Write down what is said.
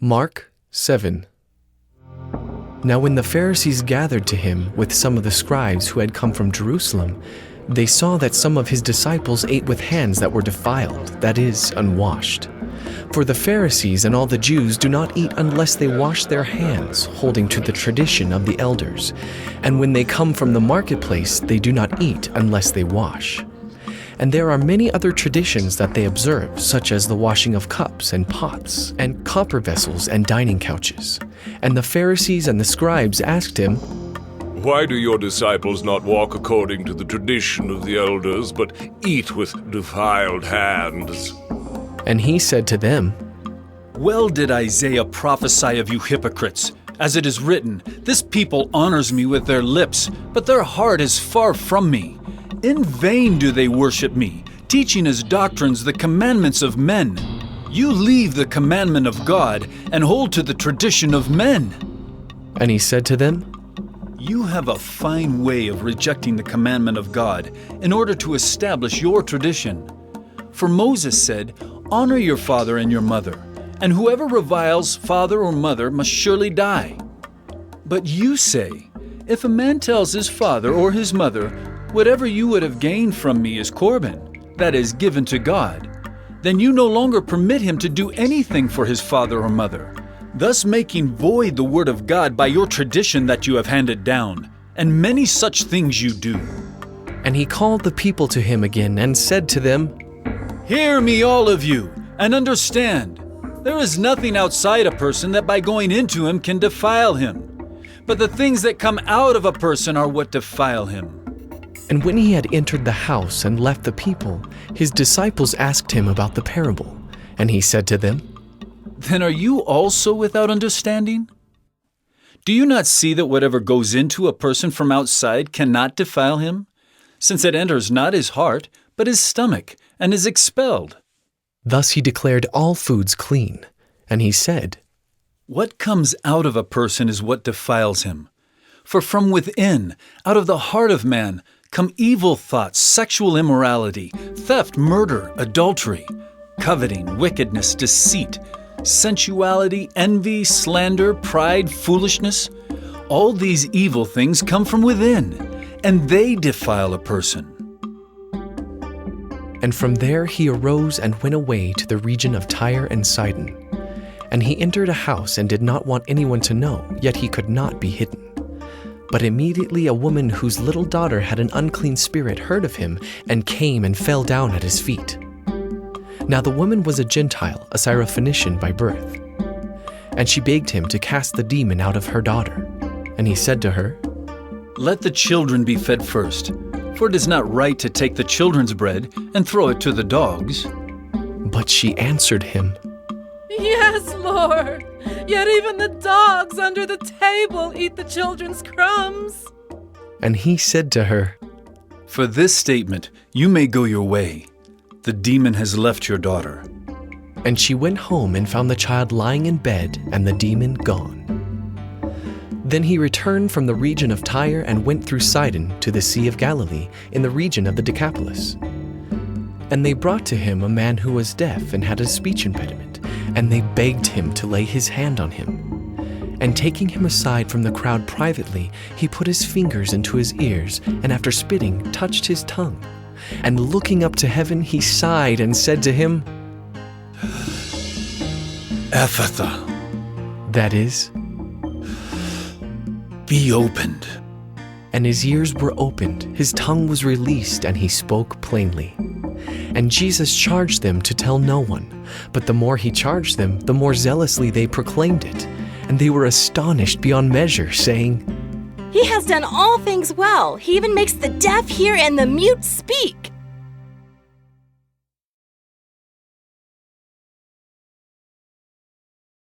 Mark 7. Now when the Pharisees gathered to him with some of the scribes who had come from Jerusalem, they saw that some of his disciples ate with hands that were defiled, that is, unwashed. For the Pharisees and all the Jews do not eat unless they wash their hands, holding to the tradition of the elders. And when they come from the marketplace, they do not eat unless they wash. And there are many other traditions that they observe, such as the washing of cups and pots, and copper vessels and dining couches. And the Pharisees and the scribes asked him, "Why do your disciples not walk according to the tradition of the elders, but eat with defiled hands?" And he said to them, Well did Isaiah prophesy of you hypocrites. As it is written, "This people honors me with their lips, but their heart is far from me. In vain do they worship me, teaching as doctrines the commandments of men. You leave the commandment of God and hold to the tradition of men." And he said to them, You have a fine way of rejecting the commandment of God in order to establish your tradition. For Moses said, "Honor your father and your mother, and whoever reviles father or mother must surely die." But you say, "If a man tells his father or his mother, 'Whatever you would have gained from me is Corban,' that is, given to God, then you no longer permit him to do anything for his father or mother, thus making void the word of God by your tradition that you have handed down, and many such things you do." And he called the people to him again and said to them, Hear me, all of you, and understand. There is nothing outside a person that by going into him can defile him. But the things that come out of a person are what defile him. And when he had entered the house and left the people, his disciples asked him about the parable. And he said to them, Then are you also without understanding? Do you not see that whatever goes into a person from outside cannot defile him, since it enters not his heart, but his stomach, and is expelled? Thus he declared all foods clean. And he said, What comes out of a person is what defiles him. For from within, out of the heart of man, come evil thoughts, sexual immorality, theft, murder, adultery, coveting, wickedness, deceit, sensuality, envy, slander, pride, foolishness. All these evil things come from within, and they defile a person. And from there he arose and went away to the region of Tyre and Sidon. And he entered a house and did not want anyone to know, yet he could not be hidden. But immediately a woman whose little daughter had an unclean spirit heard of him, and came and fell down at his feet. Now the woman was a Gentile, a Syrophoenician by birth. And she begged him to cast the demon out of her daughter. And he said to her, Let the children be fed first, for it is not right to take the children's bread and throw it to the dogs. But she answered him, Yes, Lord, yet even the dogs under the table eat the children's crumbs. And he said to her, For this statement you may go your way. The demon has left your daughter. And she went home and found the child lying in bed and the demon gone. Then he returned from the region of Tyre and went through Sidon to the Sea of Galilee in the region of the Decapolis. And they brought to him a man who was deaf and had a speech impediment, and they begged him to lay his hand on him. And taking him aside from the crowd privately, he put his fingers into his ears, and after spitting, touched his tongue. And looking up to heaven, he sighed and said to him, Ephatha, that is, be opened. And his ears were opened, his tongue was released, and he spoke plainly. And Jesus charged them to tell no one. But the more he charged them, the more zealously they proclaimed it. And they were astonished beyond measure, saying, He has done all things well. He even makes the deaf hear and the mute speak.